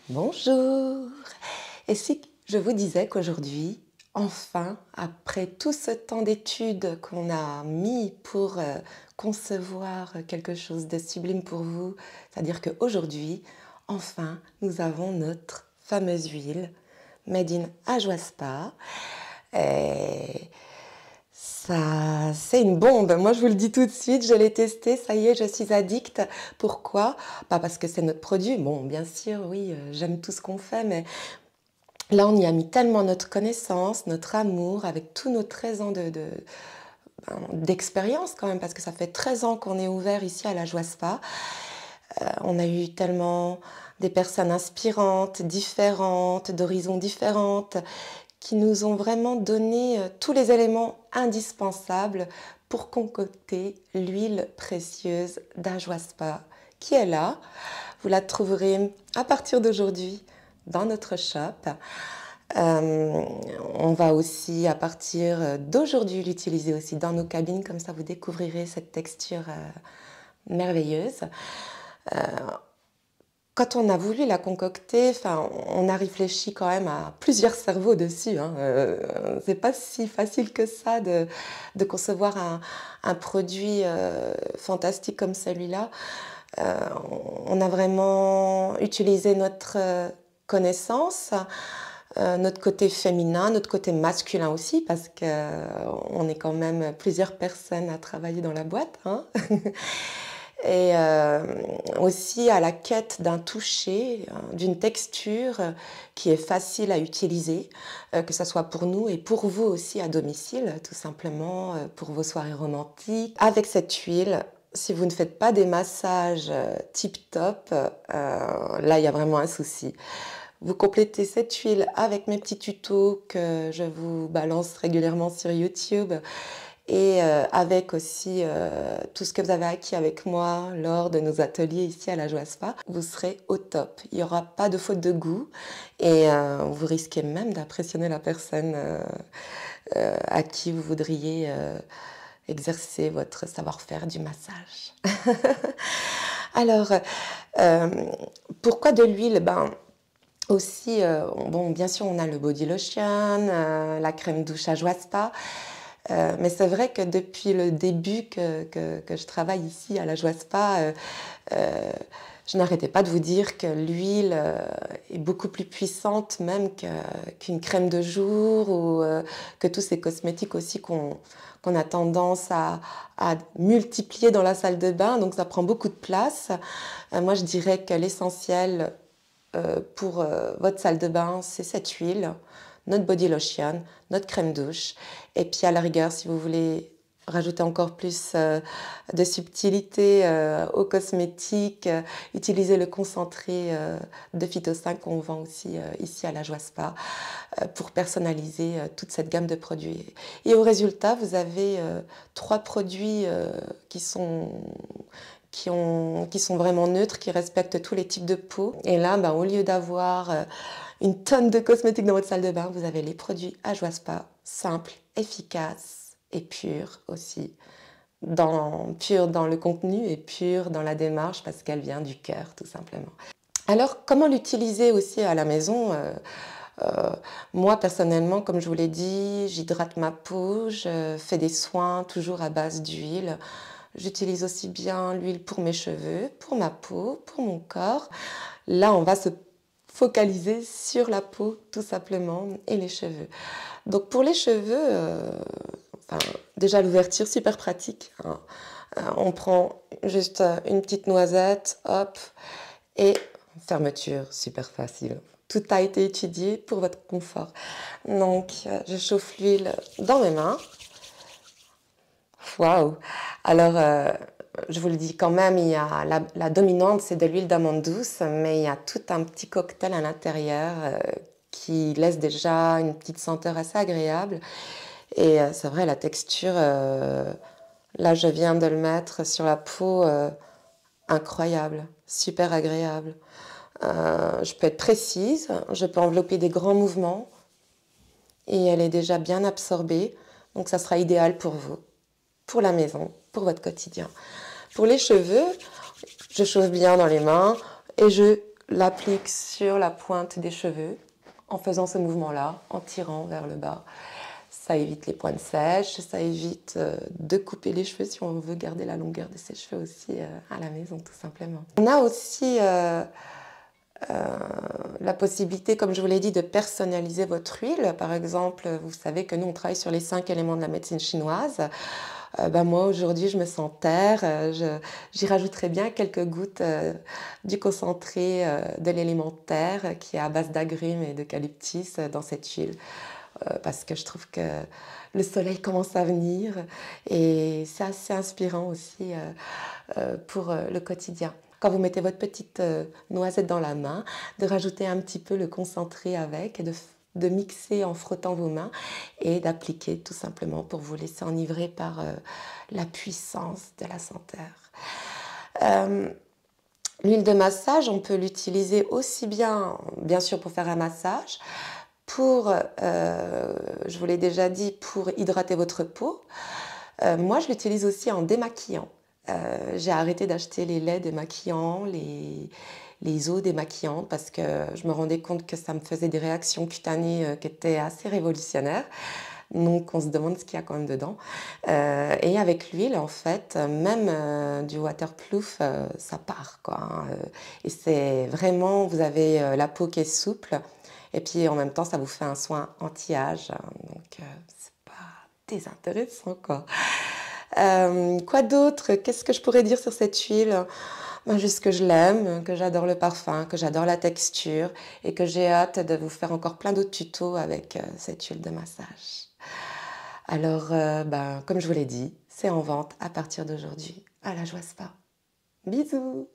Bonjour! Et si je vous disais qu'aujourd'hui, enfin, après tout ce temps d'études qu'on a mis pour concevoir quelque chose de sublime pour vous, c'est-à-dire qu'aujourd'hui, enfin, nous avons notre fameuse huile Made in Ajoaspa. Et ça, c'est une bombe. Moi, je vous le dis tout de suite, je l'ai testé, ça y est, je suis addict. Pourquoi? Pas parce que c'est notre produit. Bon, bien sûr, oui, j'aime tout ce qu'on fait, mais là, on y a mis tellement notre connaissance, notre amour, avec tous nos 13 ans d'expérience quand même, parce que ça fait 13 ans qu'on est ouvert ici à la Joaspa. On a eu tellement des personnes inspirantes, différentes, d'horizons différentes, qui nous ont vraiment donné tous les éléments indispensables pour concocter l'huile précieuse d'Ajoaspa, qui est là. Vous la trouverez à partir d'aujourd'hui dans notre shop. On va aussi à partir d'aujourd'hui l'utiliser aussi dans nos cabines, comme ça vous découvrirez cette texture merveilleuse. Quand on a voulu la concocter, on a réfléchi quand même à plusieurs cerveaux dessus. C'est pas si facile que ça de concevoir un produit fantastique comme celui-là. On a vraiment utilisé notre connaissance, notre côté féminin, notre côté masculin aussi, parce qu'on est quand même plusieurs personnes à travailler dans la boîte. Et aussi à la quête d'un toucher, d'une texture qui est facile à utiliser, que ce soit pour nous et pour vous aussi à domicile, tout simplement, pour vos soirées romantiques. Avec cette huile, si vous ne faites pas des massages tip-top, là, il y a vraiment un souci. Vous complétez cette huile avec mes petits tutos que je vous balance régulièrement sur YouTube et avec aussi tout ce que vous avez acquis avec moi lors de nos ateliers ici à la Joaspa, vous serez au top. Il n'y aura pas de faute de goût et vous risquez même d'impressionner la personne à qui vous voudriez exercer votre savoir-faire du massage. Alors, pourquoi de l'huile? Aussi, bon, bien sûr, on a le body lotion, la crème douche à Joaspa. Mais c'est vrai que depuis le début que je travaille ici à la Joaspa, je n'arrêtais pas de vous dire que l'huile est beaucoup plus puissante même qu'une crème de jour ou que tous ces cosmétiques aussi qu'on a tendance à multiplier dans la salle de bain. Donc ça prend beaucoup de place. Moi, je dirais que l'essentiel pour votre salle de bain, c'est cette huile, notre body lotion, notre crème douche. Et puis à la rigueur, si vous voulez rajouter encore plus de subtilité aux cosmétiques, utilisez le concentré de Phyto 5 qu'on vend aussi ici à la Joaspa pour personnaliser toute cette gamme de produits. Et au résultat, vous avez 3 produits qui sont vraiment neutres, qui respectent tous les types de peau. Et là, au lieu d'avoir une tonne de cosmétiques dans votre salle de bain, vous avez les produits à Joaspa, simples, efficaces et purs aussi. Pure dans le contenu et pure dans la démarche parce qu'elle vient du cœur, tout simplement. Alors, comment l'utiliser aussi à la maison? Moi, personnellement, comme je vous l'ai dit, j'hydrate ma peau, je fais des soins toujours à base d'huile. J'utilise aussi bien l'huile pour mes cheveux, pour ma peau, pour mon corps. Là, on va se focaliser sur la peau, tout simplement, et les cheveux. Donc, pour les cheveux, déjà l'ouverture, super pratique. On prend juste une petite noisette, hop, et fermeture, super facile. Tout a été étudié pour votre confort. Donc, je chauffe l'huile dans mes mains. Waouh! Alors, je vous le dis quand même, il y a la dominante, c'est de l'huile d'amande douce, mais il y a tout un petit cocktail à l'intérieur qui laisse déjà une petite senteur assez agréable. Et c'est vrai, la texture, là, je viens de le mettre sur la peau, incroyable, super agréable. Je peux être précise, je peux envelopper des grands mouvements et elle est déjà bien absorbée, donc ça sera idéal pour vous, pour la maison, pour votre quotidien. Pour les cheveux, je chauffe bien dans les mains et je l'applique sur la pointe des cheveux en faisant ce mouvement-là, en tirant vers le bas. Ça évite les pointes sèches, ça évite de couper les cheveux si on veut garder la longueur de ses cheveux aussi à la maison, tout simplement. On a aussi la possibilité, comme je vous l'ai dit, de personnaliser votre huile. Par exemple, vous savez que nous, on travaille sur les 5 éléments de la médecine chinoise. Moi, aujourd'hui, je me sens terre. J'y rajouterai bien quelques gouttes du concentré de l'élément terre qui est à base d'agrumes et d'eucalyptus dans cette huile. Parce que je trouve que le soleil commence à venir et c'est assez inspirant aussi pour le quotidien. Quand vous mettez votre petite noisette dans la main, de rajouter un petit peu le concentré avec et de mixer en frottant vos mains et d'appliquer tout simplement pour vous laisser enivrer par la puissance de la senteur. L'huile de massage, on peut l'utiliser aussi bien sûr pour faire un massage, pour, je vous l'ai déjà dit, pour hydrater votre peau. Moi, je l'utilise aussi en démaquillant. J'ai arrêté d'acheter les laits démaquillants, les eaux démaquillantes parce que je me rendais compte que ça me faisait des réactions cutanées qui étaient assez révolutionnaires. Donc on se demande ce qu'il y a quand même dedans. Et avec l'huile, en fait, même du waterproof, ça part, quoi, hein. Et c'est vraiment, vous avez la peau qui est souple. Et puis en même temps, ça vous fait un soin anti-âge. Donc c'est pas désintéressant, quoi. Quoi d'autre? Qu'est-ce que je pourrais dire sur cette huile? Juste que je l'aime, que j'adore le parfum, que j'adore la texture et que j'ai hâte de vous faire encore plein d'autres tutos avec cette huile de massage. Alors, comme je vous l'ai dit, c'est en vente à partir d'aujourd'hui à la Joie Spa. Bisous!